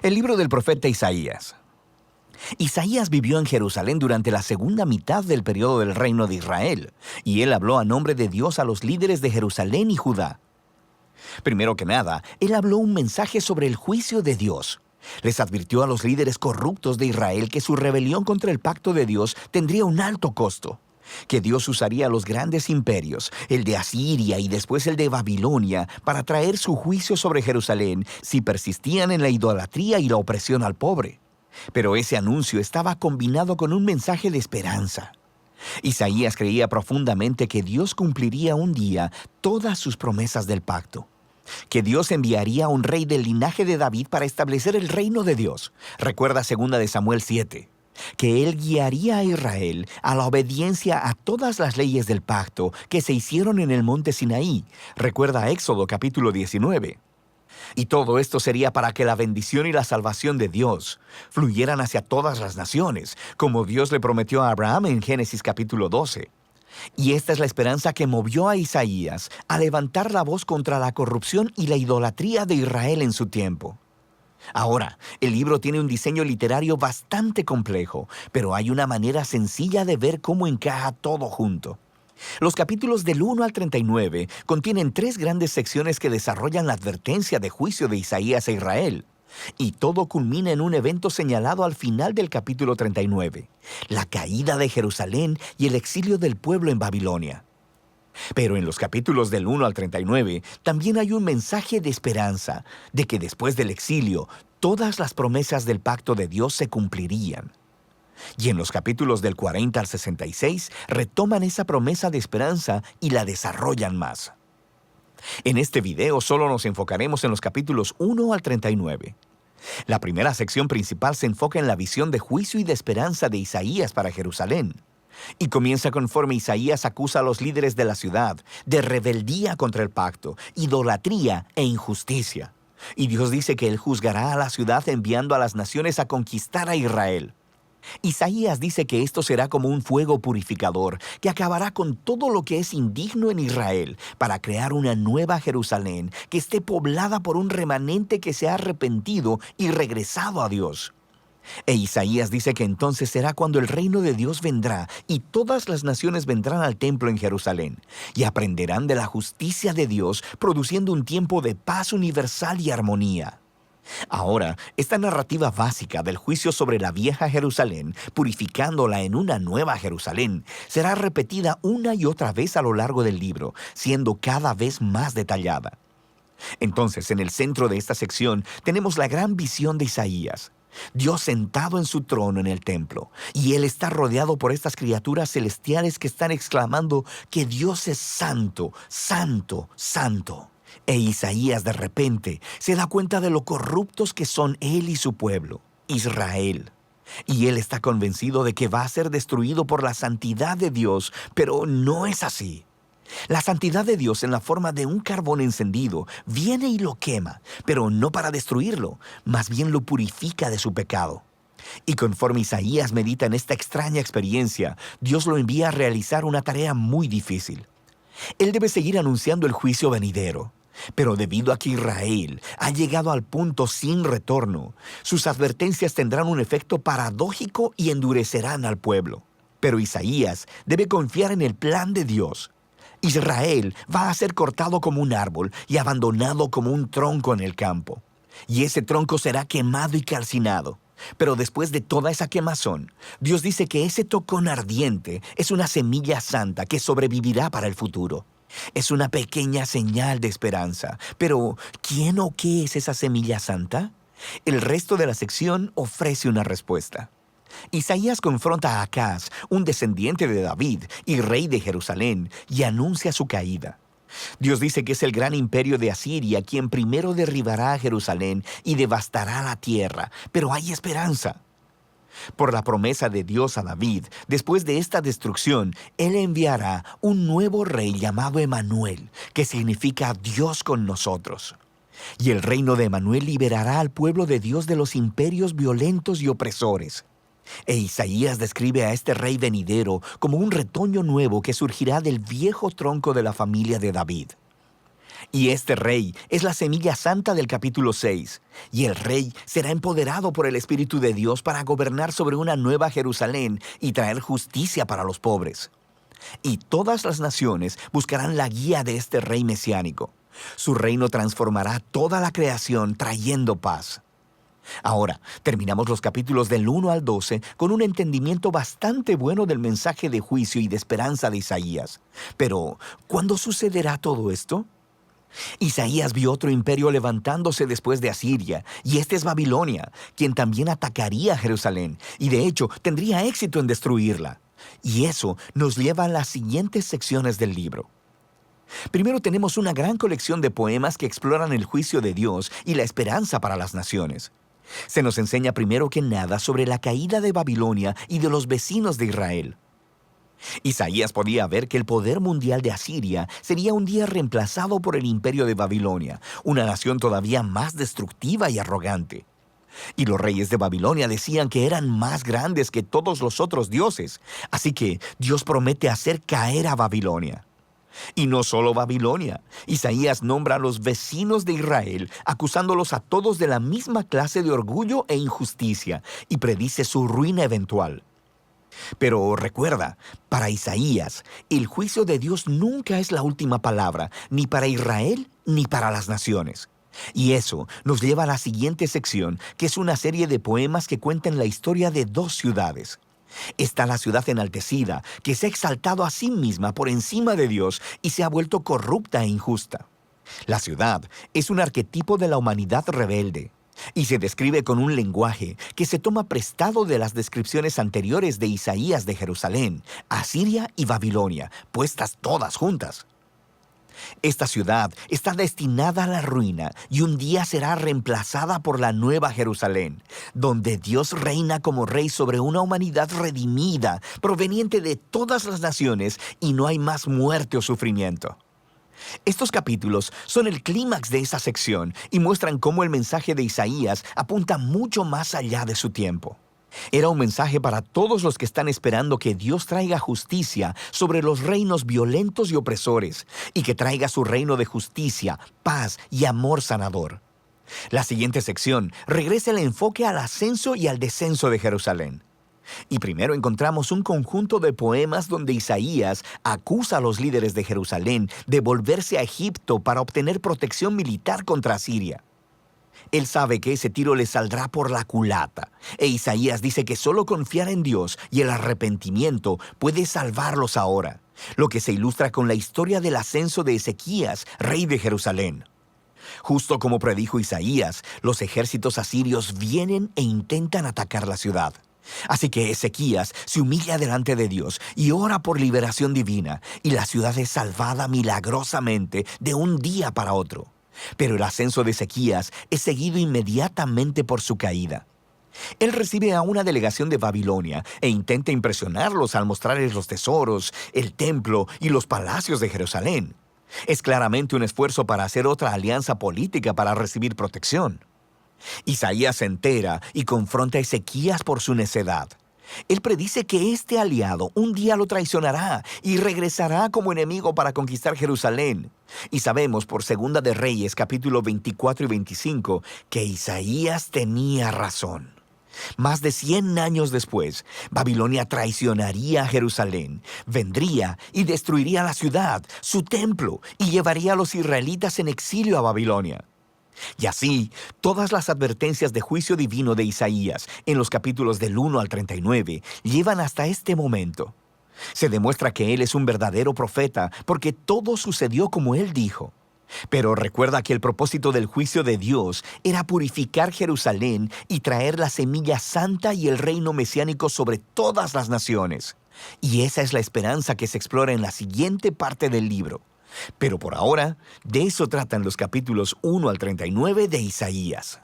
El libro del profeta Isaías. Isaías vivió en Jerusalén durante la segunda mitad del periodo del reino de Israel, y él habló a nombre de Dios a los líderes de Jerusalén y Judá. Primero que nada, él habló un mensaje sobre el juicio de Dios. Les advirtió a los líderes corruptos de Israel que su rebelión contra el pacto de Dios tendría un alto costo, que Dios usaría los grandes imperios, el de Asiria y después el de Babilonia, para traer su juicio sobre Jerusalén si persistían en la idolatría y la opresión al pobre. Pero ese anuncio estaba combinado con un mensaje de esperanza. Isaías creía profundamente que Dios cumpliría un día todas sus promesas del pacto, que Dios enviaría a un rey del linaje de David para establecer el reino de Dios. Recuerda 2 de Samuel 7. Que él guiaría a Israel a la obediencia a todas las leyes del pacto que se hicieron en el monte Sinaí. Recuerda Éxodo capítulo 19. Y todo esto sería para que la bendición y la salvación de Dios fluyeran hacia todas las naciones, como Dios le prometió a Abraham en Génesis capítulo 12. Y esta es la esperanza que movió a Isaías a levantar la voz contra la corrupción y la idolatría de Israel en su tiempo. Ahora, el libro tiene un diseño literario bastante complejo, pero hay una manera sencilla de ver cómo encaja todo junto. Los capítulos del 1 al 39 contienen 3 grandes secciones que desarrollan la advertencia de juicio de Isaías a Israel. Y todo culmina en un evento señalado al final del capítulo 39, la caída de Jerusalén y el exilio del pueblo en Babilonia. Pero en los capítulos del 1 al 39 también hay un mensaje de esperanza, de que después del exilio, todas las promesas del pacto de Dios se cumplirían. Y en los capítulos del 40 al 66 retoman esa promesa de esperanza y la desarrollan más. En este video solo nos enfocaremos en los capítulos 1 al 39. La primera sección principal se enfoca en la visión de juicio y de esperanza de Isaías para Jerusalén. Y comienza conforme Isaías acusa a los líderes de la ciudad de rebeldía contra el pacto, idolatría e injusticia. Y Dios dice que Él juzgará a la ciudad enviando a las naciones a conquistar a Israel. Isaías dice que esto será como un fuego purificador que acabará con todo lo que es indigno en Israel para crear una nueva Jerusalén que esté poblada por un remanente que se ha arrepentido y regresado a Dios. E Isaías dice que entonces será cuando el reino de Dios vendrá y todas las naciones vendrán al templo en Jerusalén y aprenderán de la justicia de Dios, produciendo un tiempo de paz universal y armonía. Ahora, esta narrativa básica del juicio sobre la vieja Jerusalén, purificándola en una nueva Jerusalén, será repetida una y otra vez a lo largo del libro, siendo cada vez más detallada. Entonces, en el centro de esta sección tenemos la gran visión de Isaías. Dios sentado en su trono en el templo, y Él está rodeado por estas criaturas celestiales que están exclamando que Dios es santo, santo, santo. E Isaías de repente se da cuenta de lo corruptos que son él y su pueblo, Israel. Y él está convencido de que va a ser destruido por la santidad de Dios, pero no es así. La santidad de Dios en la forma de un carbón encendido viene y lo quema, pero no para destruirlo, más bien lo purifica de su pecado. Y conforme Isaías medita en esta extraña experiencia, Dios lo envía a realizar una tarea muy difícil. Él debe seguir anunciando el juicio venidero. Pero debido a que Israel ha llegado al punto sin retorno, sus advertencias tendrán un efecto paradójico y endurecerán al pueblo. Pero Isaías debe confiar en el plan de Dios. Israel va a ser cortado como un árbol y abandonado como un tronco en el campo. Y ese tronco será quemado y calcinado. Pero después de toda esa quemazón, Dios dice que ese tocón ardiente es una semilla santa que sobrevivirá para el futuro. Es una pequeña señal de esperanza. Pero, ¿quién o qué es esa semilla santa? El resto de la sección ofrece una respuesta. Isaías confronta a Acaz, un descendiente de David y rey de Jerusalén, y anuncia su caída. Dios dice que es el gran imperio de Asiria quien primero derribará a Jerusalén y devastará la tierra, pero hay esperanza. Por la promesa de Dios a David, después de esta destrucción, Él enviará un nuevo rey llamado Emanuel, que significa Dios con nosotros. Y el reino de Emanuel liberará al pueblo de Dios de los imperios violentos y opresores. E Isaías describe a este rey venidero como un retoño nuevo que surgirá del viejo tronco de la familia de David. Y este rey es la semilla santa del capítulo 6. Y el rey será empoderado por el Espíritu de Dios para gobernar sobre una nueva Jerusalén y traer justicia para los pobres. Y todas las naciones buscarán la guía de este rey mesiánico. Su reino transformará toda la creación trayendo paz. Ahora, terminamos los capítulos del 1 al 12 con un entendimiento bastante bueno del mensaje de juicio y de esperanza de Isaías. Pero, ¿cuándo sucederá todo esto? Isaías vio otro imperio levantándose después de Asiria, y este es Babilonia, quien también atacaría a Jerusalén, y de hecho tendría éxito en destruirla. Y eso nos lleva a las siguientes secciones del libro. Primero tenemos una gran colección de poemas que exploran el juicio de Dios y la esperanza para las naciones. Se nos enseña primero que nada sobre la caída de Babilonia y de los vecinos de Israel. Isaías podía ver que el poder mundial de Asiria sería un día reemplazado por el imperio de Babilonia, una nación todavía más destructiva y arrogante. Y los reyes de Babilonia decían que eran más grandes que todos los otros dioses, así que Dios promete hacer caer a Babilonia. Y no solo Babilonia. Isaías nombra a los vecinos de Israel, acusándolos a todos de la misma clase de orgullo e injusticia, y predice su ruina eventual. Pero recuerda, para Isaías, el juicio de Dios nunca es la última palabra, ni para Israel ni para las naciones. Y eso nos lleva a la siguiente sección, que es una serie de poemas que cuentan la historia de dos ciudades. Está la ciudad enaltecida, que se ha exaltado a sí misma por encima de Dios y se ha vuelto corrupta e injusta. La ciudad es un arquetipo de la humanidad rebelde y se describe con un lenguaje que se toma prestado de las descripciones anteriores de Isaías de Jerusalén, Asiria y Babilonia, puestas todas juntas. Esta ciudad está destinada a la ruina y un día será reemplazada por la nueva Jerusalén, donde Dios reina como rey sobre una humanidad redimida, proveniente de todas las naciones, y no hay más muerte o sufrimiento. Estos capítulos son el clímax de esa sección y muestran cómo el mensaje de Isaías apunta mucho más allá de su tiempo. Era un mensaje para todos los que están esperando que Dios traiga justicia sobre los reinos violentos y opresores, y que traiga su reino de justicia, paz y amor sanador. La siguiente sección regresa el enfoque al ascenso y al descenso de Jerusalén. Y primero encontramos un conjunto de poemas donde Isaías acusa a los líderes de Jerusalén de volverse a Egipto para obtener protección militar contra Asiria. Él sabe que ese tiro le saldrá por la culata, e Isaías dice que solo confiar en Dios y el arrepentimiento puede salvarlos ahora, lo que se ilustra con la historia del ascenso de Ezequías, rey de Jerusalén. Justo como predijo Isaías, los ejércitos asirios vienen e intentan atacar la ciudad. Así que Ezequías se humilla delante de Dios y ora por liberación divina, y la ciudad es salvada milagrosamente de un día para otro. Pero el ascenso de Ezequías es seguido inmediatamente por su caída. Él recibe a una delegación de Babilonia e intenta impresionarlos al mostrarles los tesoros, el templo y los palacios de Jerusalén. Es claramente un esfuerzo para hacer otra alianza política para recibir protección. Isaías se entera y confronta a Ezequías por su necedad. Él predice que este aliado un día lo traicionará y regresará como enemigo para conquistar Jerusalén. Y sabemos por Segunda de Reyes, capítulo 24 y 25, que Isaías tenía razón. Más de 100 años después, Babilonia traicionaría a Jerusalén, vendría y destruiría la ciudad, su templo, y llevaría a los israelitas en exilio a Babilonia. Y así, todas las advertencias de juicio divino de Isaías, en los capítulos del 1 al 39, llevan hasta este momento. Se demuestra que él es un verdadero profeta, porque todo sucedió como él dijo. Pero recuerda que el propósito del juicio de Dios era purificar Jerusalén y traer la semilla santa y el reino mesiánico sobre todas las naciones. Y esa es la esperanza que se explora en la siguiente parte del libro. Pero por ahora, de eso tratan los capítulos 1 al 39 de Isaías.